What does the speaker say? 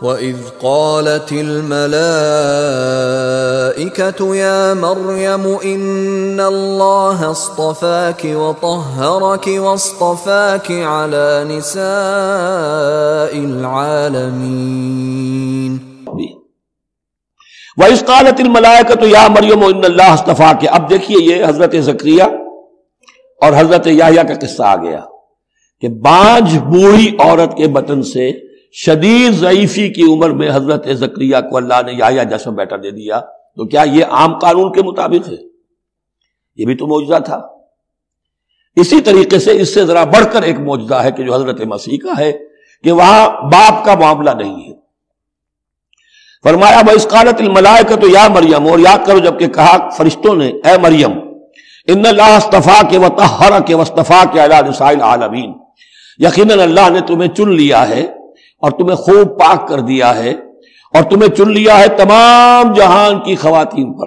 وَإِذْ قَالَتِ الْمَلَائِكَةُ يَا مَرْيَمُ إِنَّ اللَّهَ اصْطَفَاكِ وَطَهَّرَكِ وَاصْطَفَاكِ عَلَى نِسَاءِ الْعَالَمِينَ۔ وَإِذْ قَالَتِ الْمَلَائِكَةُ يَا مَرْيَمُ إِنَّ اللَّهَ اصْطَفَاكِ۔ اب دیکھیے یہ حضرت زکریا اور حضرت یحییٰ کا قصہ آ گیا کہ بانجھ بوڑھی عورت کے بطن سے شدید ضعیفی کی عمر میں حضرت زکریا کو اللہ نے یحییٰ جیسا بیٹا دے دیا، تو کیا یہ عام قانون کے مطابق ہے؟ یہ بھی تو معجزہ تھا۔ اسی طریقے سے اس سے ذرا بڑھ کر ایک معجزہ ہے کہ جو حضرت مسیح کا ہے کہ وہاں باپ کا معاملہ نہیں ہے۔ فرمایا وَإِذْ قَالَتِ الْمَلَائِكَةُ يَا مَرْيَمُ، اور یاد کرو جب کہ کہا فرشتوں نے اے مریم إِنَّ اللَّهَ اصْطَفَاكِ وَطَهَّرَكِ وَاصْطَفَاكِ عَلَى نِسَاءِ الْعَالَمِينَ، یقیناً اللہ نے تمہیں چن لیا ہے اور تمہیں خوب پاک کر دیا ہے اور تمہیں چن لیا ہے تمام جہان کی خواتین پر۔